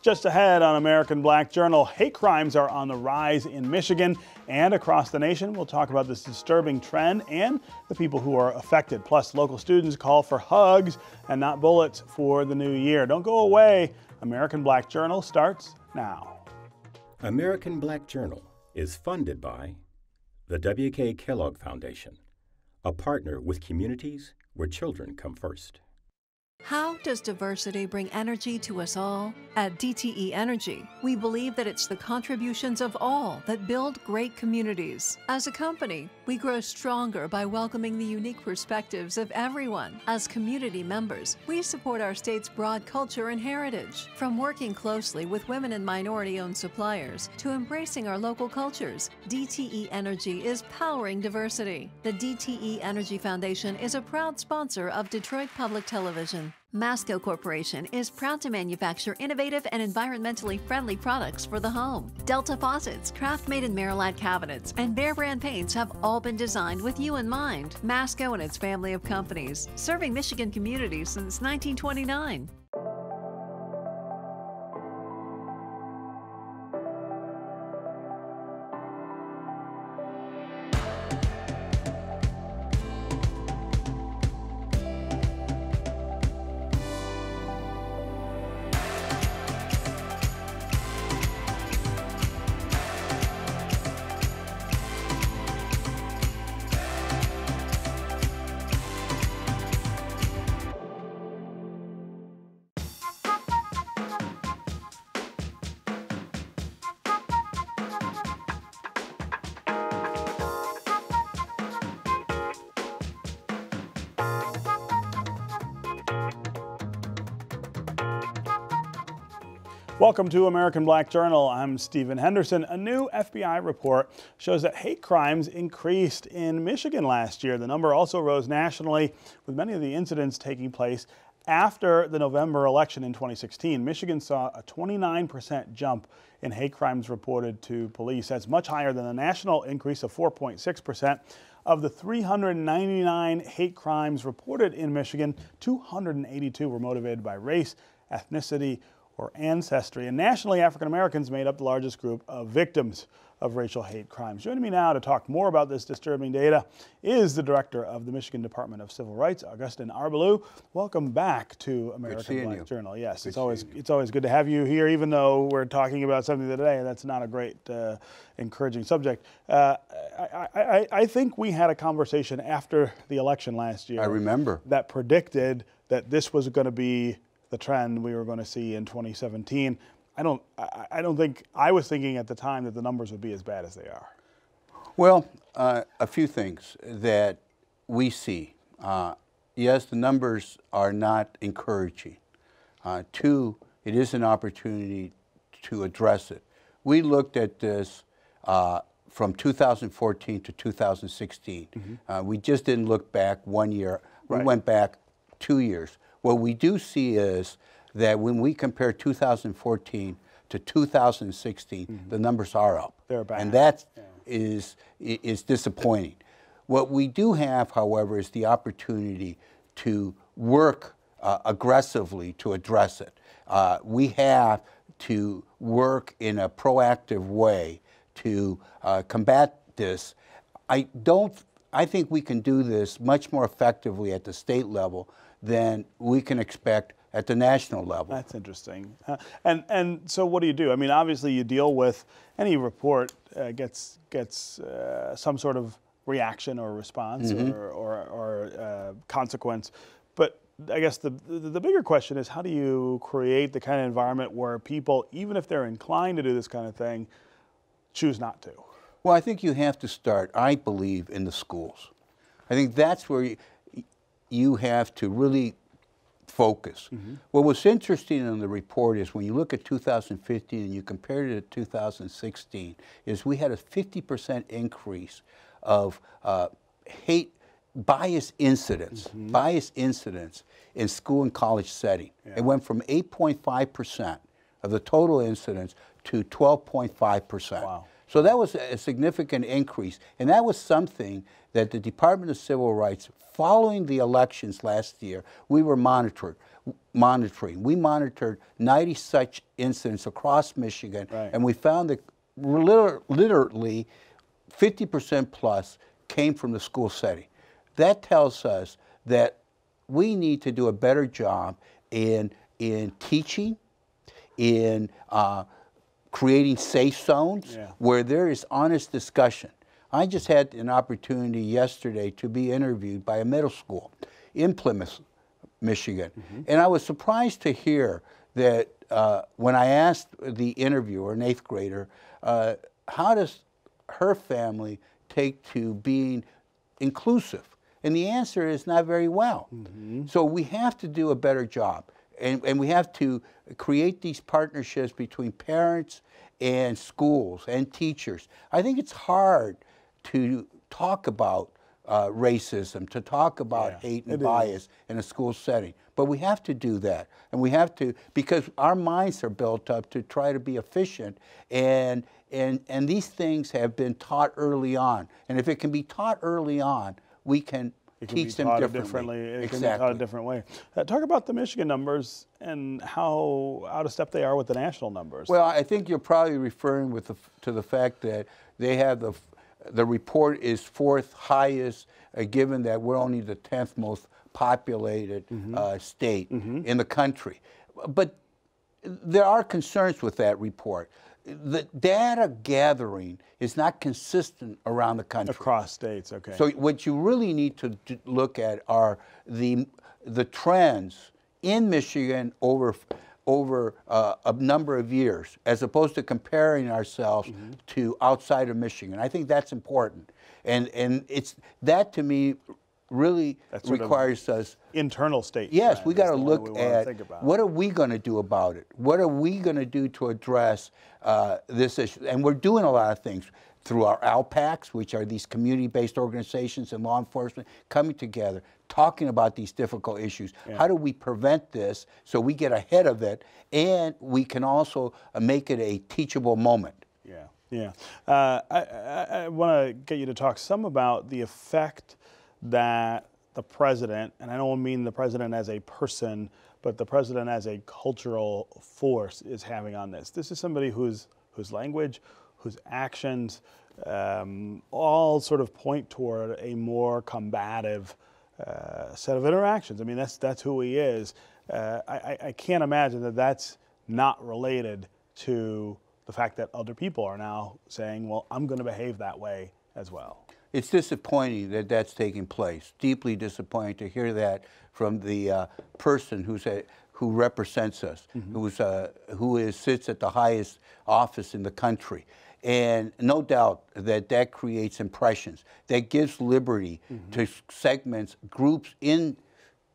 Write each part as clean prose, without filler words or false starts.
Just ahead on American Black Journal, hate crimes are on the rise in Michigan and across the nation. We'll talk about this disturbing trend and the people who are affected. Plus, local students call for hugs and not bullets for the new year. Don't go away. American Black Journal starts now. American Black Journal is funded by the W.K. Kellogg Foundation, a partner with communities where children come first. How does diversity bring energy to us all? At DTE Energy, we believe that it's the contributions of all that build great communities. As a company, we grow stronger by welcoming the unique perspectives of everyone. As community members, we support our state's broad culture and heritage. From working closely with women and minority-owned suppliers to embracing our local cultures, DTE Energy is powering diversity. The DTE Energy Foundation is a proud sponsor of Detroit Public Television. Masco Corporation is proud to manufacture innovative and environmentally friendly products for the home. Delta faucets, Craft-made in Merillat cabinets, and Behr brand paints have all been designed with you in mind. Masco and its family of companies, serving Michigan communities since 1929. Welcome to American Black Journal. I'm Stephen Henderson. A new FBI report shows that hate crimes increased in Michigan last year. The number also rose nationally, with many of the incidents taking place after the November election in 2016. Michigan saw a 29% jump in hate crimes reported to police. That's much higher than the national increase of 4.6%. Of the 399 hate crimes reported in Michigan, 282 were motivated by race, ethnicity, or ancestry. And nationally, African Americans made up the largest group of victims of racial hate crimes. Joining me now to talk more about this disturbing data is the director of the Michigan Department of Civil Rights, Augustin Arbalou. Welcome back to American Black Journal. Yes, it's always good to have you here, even though we're talking about something today that's not a great, encouraging subject. I think we had a conversation after the election last year. I remember. That predicted that this was going to be the trend we were going to see in 2017. I don't think I was thinking at the time that the numbers would be as bad as they are. Well, a few things that we see. Yes, the numbers are not encouraging. Two, it is an opportunity to address it. We looked at this from 2014 to 2016. We just didn't look back 1 year. We went back 2 years. What we do see is that when we compare 2014 to 2016, the numbers are up. They're back. And that is disappointing. What we do have, however, is the opportunity to work aggressively to address it. We have to work in a proactive way to combat this. I think we can do this much more effectively at the state level than we can expect at the national level. That's interesting. And so what do you do? I mean, obviously you deal with any report gets some sort of reaction or response or consequence. But I guess the bigger question is, how do you create the kind of environment where people, even if they're inclined to do this kind of thing, choose not to? Well, I think you have to start, I believe, in the schools. I think that's where you have to really focus. What was interesting in the report is when you look at 2015 and you compare it to 2016, is we had a 50% increase of bias incidents in school and college setting. It went from 8.5% of the total incidents to 12.5%. Wow. So that was a significant increase. And that was something that the Department of Civil Rights, following the elections last year, we were monitoring. We monitored 90 such incidents across Michigan, and we found that literally 50% plus came from the school setting. That tells us that we need to do a better job in teaching, in creating safe zones where there is honest discussion. I just had an opportunity yesterday to be interviewed by a middle school in Plymouth, Michigan. And I was surprised to hear that when I asked the interviewer, an 8th grader, how does her family take to being inclusive? And the answer is not very well. So we have to do a better job. And we have to create these partnerships between parents and schools and teachers. I think it's hard to talk about racism, to talk about hate and bias in a school setting. But we have to do that. And we have to, because our minds are built up to try to be efficient. And these things have been taught early on. And if it can be taught early on, we can teach them differently. It can be taught a different way. Talk about the Michigan numbers and how out of step they are with the national numbers. Well, I think you're probably referring to the fact that they have the report is 4th highest, given that we're only the 10th most populated state in the country. But there are concerns with that report. The data gathering is not consistent around the country. Across states, okay. So what you really need to look at are the trends in Michigan over a number of years, as opposed to comparing ourselves to outside of Michigan. I think that's important, and it's that to me really requires us internal state. Yes, we got to look at what are we going to do about it. What are we going to do to address this issue? And we're doing a lot of things through our ALPACs, which are these community-based organizations and law enforcement coming together, talking about these difficult issues. How do we prevent this so we get ahead of it, and we can also make it a teachable moment? I want to get you to talk some about the effect that the president, and I don't mean the president as a person, but the president as a cultural force is having on this. This is somebody whose language, whose actions all sort of point toward a more combative set of interactions. I mean, that's who he is. I can't imagine that that's not related to the fact that other people are now saying, well, I'm going to behave that way as well. It's disappointing that that's taking place. Deeply disappointing to hear that from the person who represents us, who sits at the highest office in the country. And no doubt that creates impressions, that gives liberty to segments, groups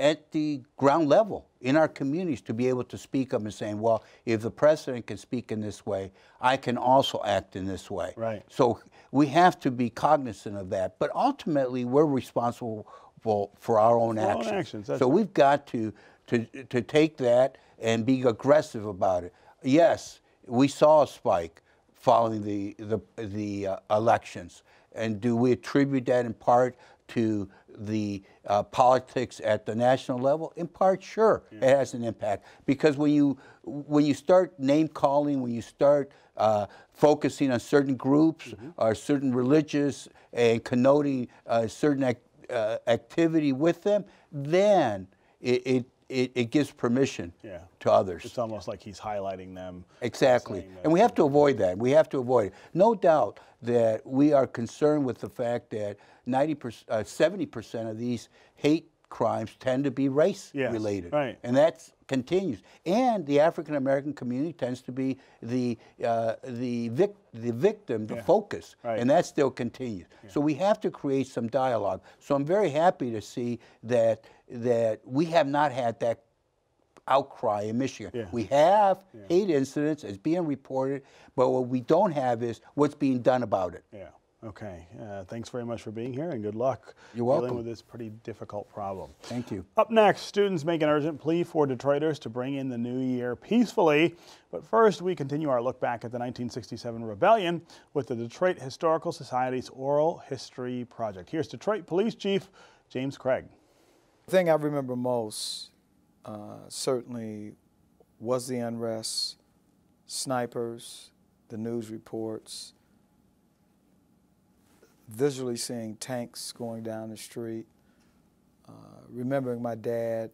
at the ground level in our communities to be able to speak up and saying, well, if the president can speak in this way, I can also act in this way. Right. So we have to be cognizant of that. But ultimately, we're responsible for our own actions. So we've got to take that and be aggressive about it. Yes, we saw a spike following the elections. And do we attribute that in part to the politics at the national level? In part, sure, it has an impact. Because when you start name calling, when you start focusing on certain groups or certain religious and connoting certain activity with them, then it gives permission to others. It's almost like he's highlighting them. Exactly. And we have to avoid that. We have to avoid it. No doubt that we are concerned with the fact that 70% of these hate crimes tend to be race-related. Right. And that continues. And the African American community tends to be the victim, the focus. Right. And that still continues. So we have to create some dialogue. So I'm very happy to see that we have not had that outcry in Michigan. We have hate incidents as being reported, but what we don't have is what's being done about it. Okay. Thanks very much for being here, and good luck You're welcome. dealing with this pretty difficult problem. Thank you. Up next, students make an urgent plea for Detroiters to bring in the new year peacefully. But first, we continue our look back at the 1967 rebellion with the Detroit Historical Society's Oral History Project. Here's Detroit Police Chief James Craig. The thing I remember most certainly was the unrest, snipers, the news reports, visually seeing tanks going down the street, remembering my dad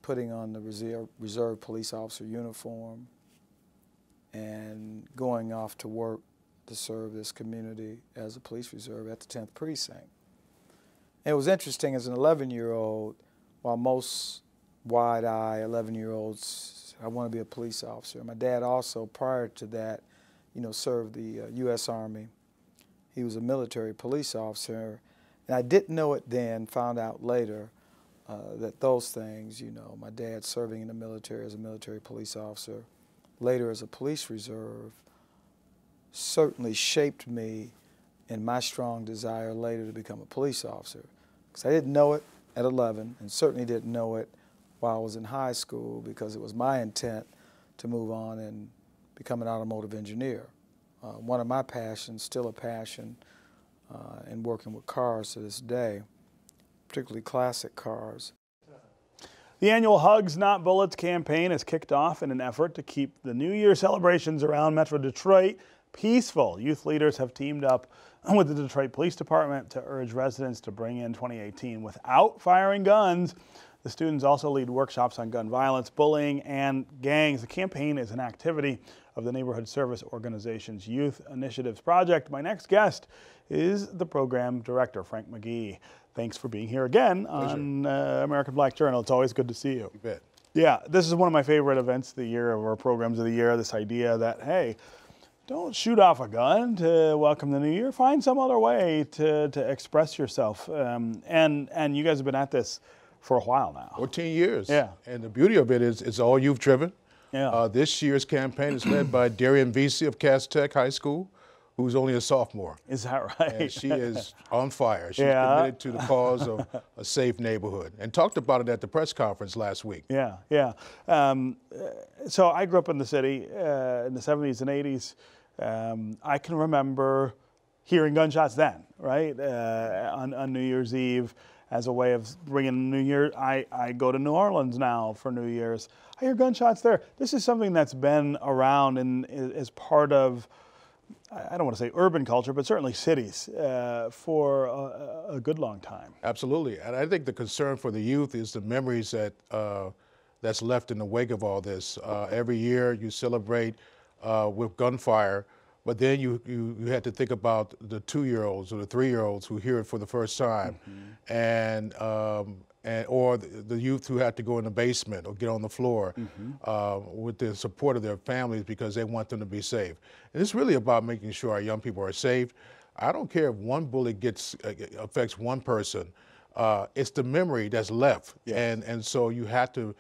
putting on the reserve police officer uniform and going off to work to serve this community as a police reserve at the 10th Precinct. And it was interesting as an 11-year-old, while most wide-eyed 11-year-olds, I want to be a police officer. My dad also, prior to that, served the U.S. Army. He was a military police officer, and I didn't know it then, found out later that those things, my dad serving in the military as a military police officer, later as a police reserve, certainly shaped me in my strong desire later to become a police officer. Because I didn't know it at 11, and certainly didn't know it while I was in high school, because it was my intent to move on and become an automotive engineer. One of my passions, still a passion, in working with cars to this day, particularly classic cars. The annual Hugs Not Bullets campaign has kicked off in an effort to keep the New Year celebrations around Metro Detroit peaceful. Youth leaders have teamed up with the Detroit Police Department to urge residents to bring in 2018 without firing guns. The students also lead workshops on gun violence, bullying, and gangs. The campaign is an activity of the Neighborhood Service Organization's Youth Initiatives Project. My next guest is the program director, Frank McGee. Thanks for being here again on American Black Journal. It's always good to see you. You bet. Yeah, this is one of my favorite events of the year, of our programs of the year, this idea that, hey, don't shoot off a gun to welcome the new year. Find some other way to express yourself. And you guys have been at this for a while now. 14 years. Yeah. And the beauty of it is it's all youth driven. Yeah. This year's campaign is led by Darian Vesey of Cass Tech High School, who's only a sophomore. Is that right? And she is on fire. She's Yeah. committed to the cause of a safe neighborhood, and talked about it at the press conference last week. Yeah, yeah. So I grew up in the city in the 70s and 80s. I can remember hearing gunshots then, right? On New Year's Eve as a way of bringing New Year. I go to New Orleans now for New Year's. I hear gunshots there. This is something that's been around and is part of, I don't want to say urban culture, but certainly cities for a good long time. Absolutely. And I think the concern for the youth is the memories that that's left in the wake of all this. Every year you celebrate with gunfire, but then you had to think about the 2-year-olds or the 3-year-olds who hear it for the first time, and or the youth who had to go in the basement or get on the floor with the support of their families because they want them to be safe. And it's really about making sure our young people are safe. I don't care if one bullet affects one person. It's the memory that's left, and so you have to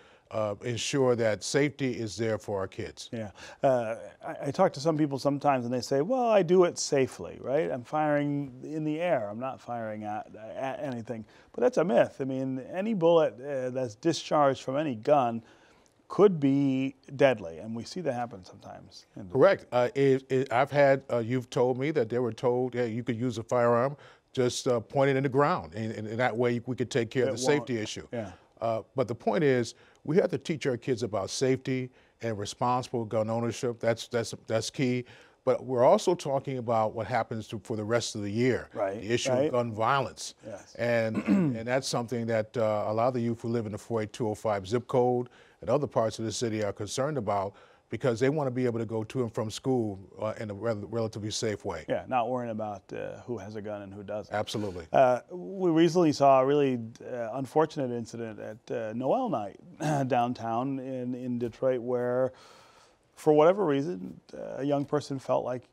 ensure that safety is there for our kids. Yeah, I talk to some people sometimes and they say, well, I do it safely, right? I'm firing in the air, I'm not firing at anything. But that's a myth. I mean, any bullet that's discharged from any gun could be deadly, and we see that happen sometimes. Correct. I've had you've told me that they were told, yeah, you could use a firearm, just point it in the ground, and that way we could take care of the safety issue. Yeah. But the point is, we have to teach our kids about safety and responsible gun ownership. That's key. But we're also talking about what happens for the rest of the year. Right. The issue of gun violence. Yes. And that's something that a lot of the youth who live in the 48205 zip code and other parts of the city are concerned about, because they want to be able to go to and from school in a relatively safe way. Yeah, not worrying about who has a gun and who doesn't. Absolutely. We recently saw a really unfortunate incident at Noel Night downtown in Detroit, where, for whatever reason, a young person felt like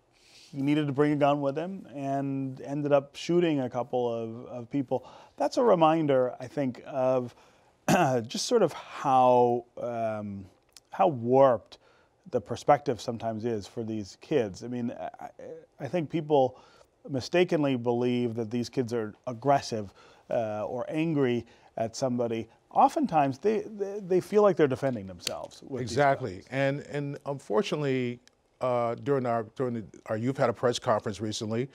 he needed to bring a gun with him and ended up shooting a couple of people. That's a reminder, I think, of just sort of how warped the perspective sometimes is for these kids. I mean, I think people mistakenly believe that these kids are aggressive or angry at somebody, oftentimes they feel like they're defending themselves. With Exactly, and unfortunately, during our youth had a press conference recently,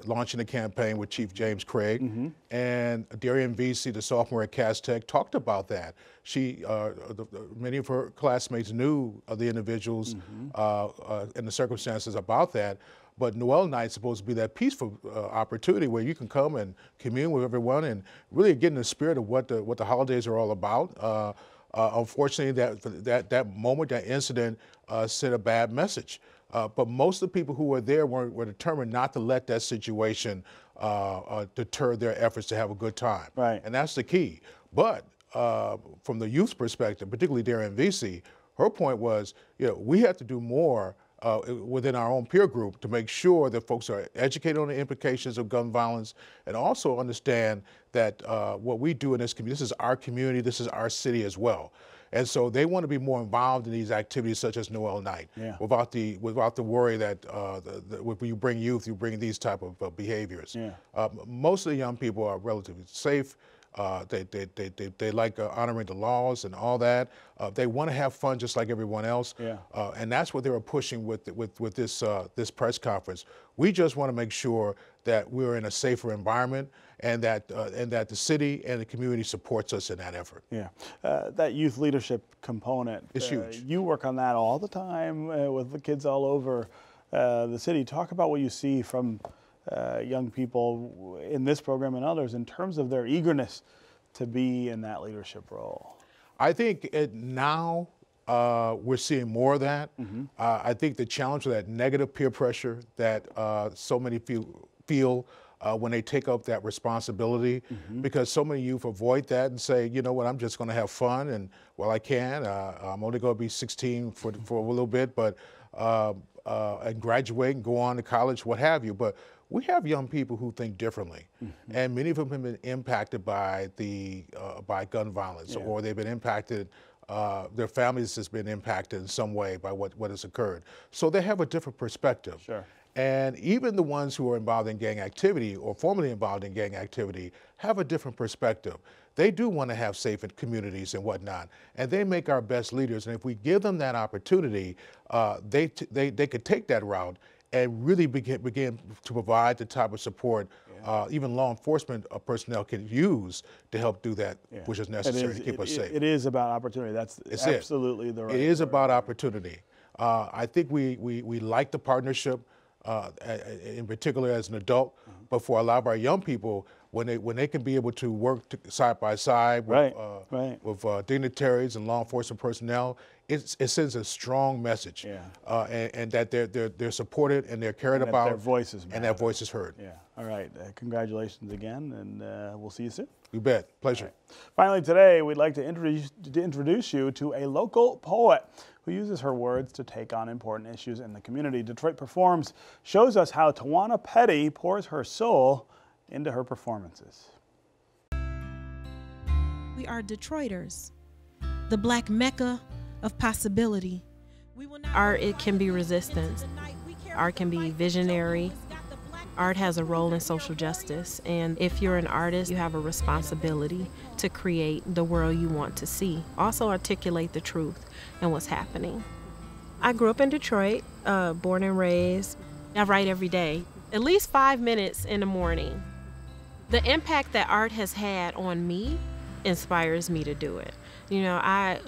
launching a campaign with Chief James Craig, and Darian Vesey, the sophomore at Cass Tech, talked about that. Many of her classmates knew of the individuals and the circumstances about that. But Noel Night is supposed to be that peaceful opportunity where you can come and commune with everyone and really get in the spirit of what the holidays are all about. Unfortunately, that moment, that incident, sent a bad message. But most of the people who were there were determined not to let that situation deter their efforts to have a good time. Right. And that's the key. But from the youth's perspective, particularly Darian Vesey, her point was, we have to do more within our own peer group to make sure that folks are educated on the implications of gun violence and also understand that what we do in this community, this is our community, this is our city as well. And so they want to be more involved in these activities such as Noel Night, without the worry that when you bring youth, you bring these type of behaviors. Most of the young people are relatively safe. They like honoring the laws and all that. They want to have fun just like everyone else. And that's what they were pushing with this press conference. We just want to make sure that we're in a safer environment and that the city and the community supports us in that effort. That youth leadership component is huge. You work on that all the time with the kids all over the city. Talk about what you see from young people in this program and others in terms of their eagerness to be in that leadership role. I think now we're seeing more of that. I think the challenge of that negative peer pressure that so many feel when they take up that responsibility, because so many youth avoid that and say, you know what, I'm just going to have fun, and well, I can. I'm only going to be 16 for a little bit, but and graduate and go on to college, what have you. But we have young people who think differently, and many of them have been impacted by by gun violence, or they've been impacted. Their families has been impacted in some way by what has occurred. So they have a different perspective. And even the ones who are involved in gang activity or formerly involved in gang activity have a different perspective. They do want to have safe communities and whatnot, and they make our best leaders. And if we give them that opportunity, they could take that route and really begin to provide the type of support even law enforcement personnel can use to help do that, which is necessary to keep us safe. It is about opportunity. That's absolutely the right word. It is about opportunity. I think we like the partnership, in particular as an adult, but for a lot of our young people, when they can be able to work side by side with dignitaries and law enforcement personnel, it sends a strong message, and that they're supported and they're cared about, their voices matter. And their voice is heard. All right. Congratulations again, and we'll see you soon. You bet. Pleasure. Finally, today we'd like to introduce you to a local poet who uses her words to take on important issues in the community. Detroit Performs shows us how Tawana Petty pours her soul into her performances. We are Detroiters, the Black Mecca of possibility. Art, it can be resistance. Art can be visionary. Art has a role in social justice, and if you're an artist, you have a responsibility to create the world you want to see. Also articulate the truth and what's happening. I grew up in Detroit, born and raised. I write every day, at least 5 minutes in the morning. The impact that art has had on me inspires me to do it. You know, I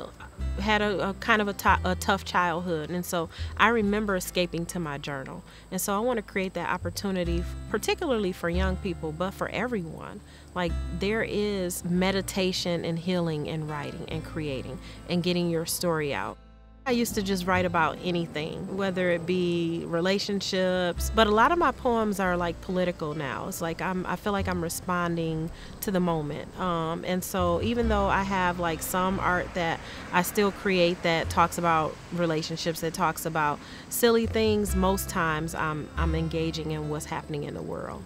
had a kind of a tough childhood, and so I remember escaping to my journal. And so I want to create that opportunity, particularly for young people, but for everyone. Like, there is meditation and healing in writing and creating and getting your story out. I used to just write about anything, whether it be relationships, but a lot of my poems are like political now. It's like I feel like I'm responding to the moment. And so even though I have like some art that I still create that talks about relationships, that talks about silly things, most times I'm engaging in what's happening in the world.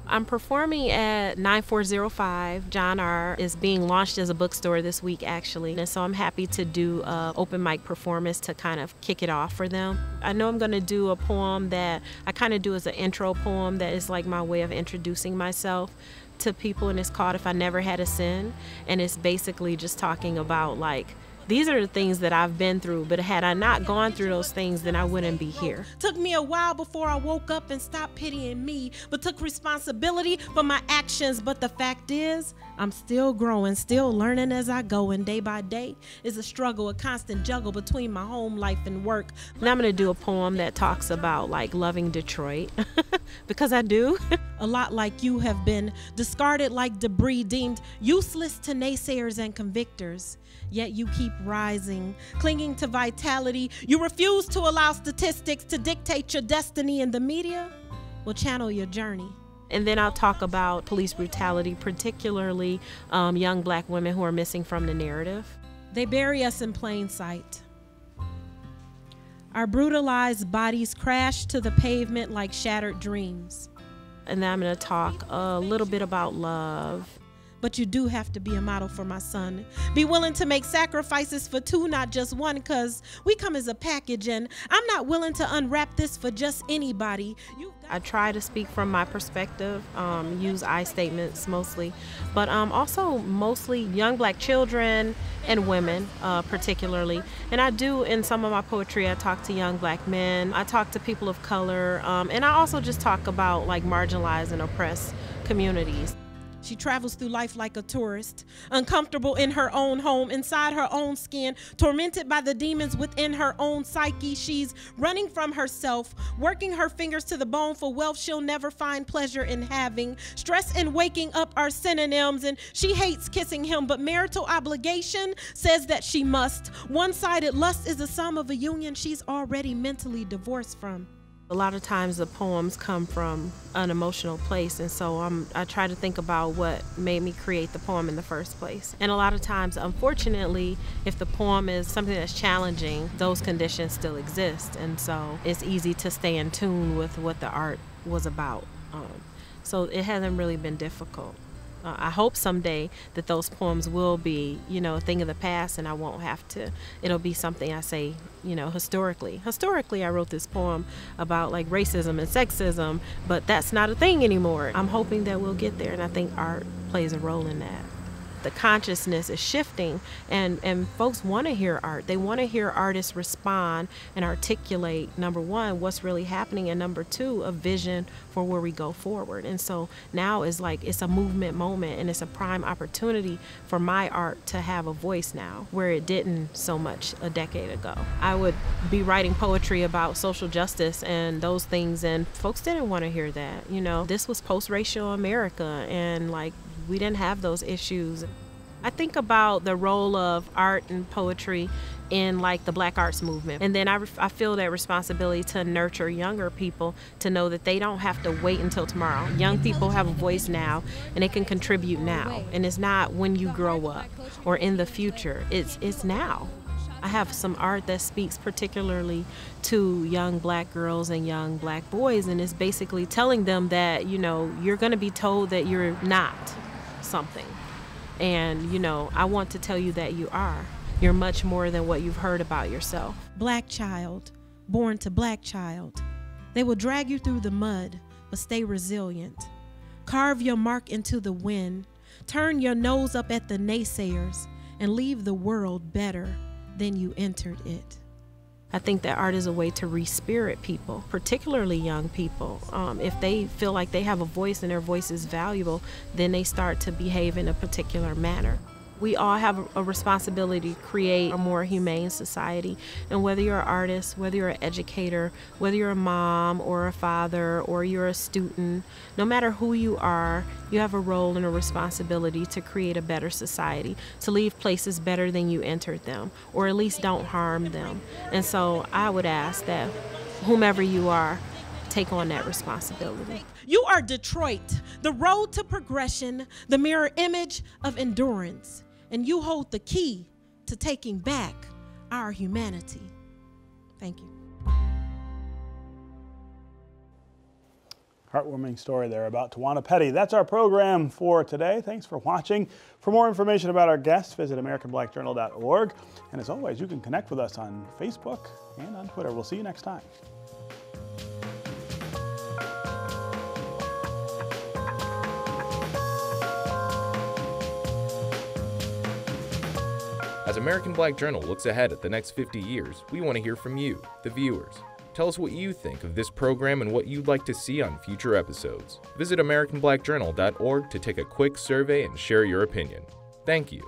I'm performing at 9405. John R. is being launched as a bookstore this week, actually. And so I'm happy to do an open mic performance to kind of kick it off for them. I know I'm going to do a poem that I kind of do as an intro poem that is like my way of introducing myself to people, and it's called If I Never Had a Sin. And it's basically just talking about, like, these are the things that I've been through, but had I not gone through those things, then I wouldn't be here. Took me a while before I woke up and stopped pitying me, but took responsibility for my actions. But the fact is, I'm still growing, still learning as I go, and day by day is a struggle, a constant juggle between my home life and work. And I'm gonna do a poem that talks about, like, loving Detroit, because I do. A lot like you have been discarded like debris, deemed useless to naysayers and convictors. Yet you keep rising, clinging to vitality. You refuse to allow statistics to dictate your destiny, and the media will channel your journey. And then I'll talk about police brutality, particularly young black women who are missing from the narrative. They bury us in plain sight. Our brutalized bodies crash to the pavement like shattered dreams. And then I'm gonna talk a little bit about love. But you do have to be a model for my son. Be willing to make sacrifices for two, not just one, because we come as a package, and I'm not willing to unwrap this for just anybody. I try to speak from my perspective, use I statements mostly, but also mostly young black children and women particularly. And I do, in some of my poetry, I talk to young black men, I talk to people of color, and I also just talk about, like, marginalized and oppressed communities. She travels through life like a tourist, uncomfortable in her own home, inside her own skin, tormented by the demons within her own psyche. She's running from herself, working her fingers to the bone for wealth she'll never find pleasure in having. Stress and waking up are synonyms, and she hates kissing him, but marital obligation says that she must. One-sided lust is the sum of a union she's already mentally divorced from. A lot of times the poems come from an emotional place, and so I try to think about what made me create the poem in the first place. And a lot of times, unfortunately, if the poem is something that's challenging, those conditions still exist, and so it's easy to stay in tune with what the art was about. So it hasn't really been difficult. I hope someday that those poems will be, a thing of the past, and I won't have to. It'll be something I say, historically. Historically, I wrote this poem about, like, racism and sexism, but that's not a thing anymore. I'm hoping that we'll get there, and I think art plays a role in that. The consciousness is shifting, and folks want to hear art. They want to hear artists respond and articulate, number one, what's really happening, and number two, a vision for where we go forward. And so now is like, it's a movement moment, and it's a prime opportunity for my art to have a voice now, where it didn't so much a decade ago. I would be writing poetry about social justice and those things, and folks didn't want to hear that. This was post-racial America, and, like, we didn't have those issues. I think about the role of art and poetry in, like, the Black arts movement. And then I feel that responsibility to nurture younger people to know that they don't have to wait until tomorrow. Young people have a voice now, and they can contribute now. And it's not when you grow up or in the future, it's now. I have some art that speaks particularly to young black girls and young black boys, and it's basically telling them that, you're gonna be told that you're not something. And, I want to tell you that you are. You're much more than what you've heard about yourself. Black child, born to black child. They will drag you through the mud, but stay resilient. Carve your mark into the wind. Turn your nose up at the naysayers and leave the world better than you entered it. I think that art is a way to re-spirit people, particularly young people. If they feel like they have a voice and their voice is valuable, then they start to behave in a particular manner. We all have a responsibility to create a more humane society. And whether you're an artist, whether you're an educator, whether you're a mom or a father or you're a student, no matter who you are, you have a role and a responsibility to create a better society, to leave places better than you entered them, or at least don't harm them. And so I would ask that whomever you are, take on that responsibility. You are Detroit, the road to progression, the mirror image of endurance. And you hold the key to taking back our humanity. Thank you. Heartwarming story there about Tawana Petty. That's our program for today. Thanks for watching. For more information about our guests, visit AmericanBlackJournal.org. And as always, you can connect with us on Facebook and on Twitter. We'll see you next time. As American Black Journal looks ahead at the next 50 years, we want to hear from you, the viewers. Tell us what you think of this program and what you'd like to see on future episodes. Visit AmericanBlackJournal.org to take a quick survey and share your opinion. Thank you.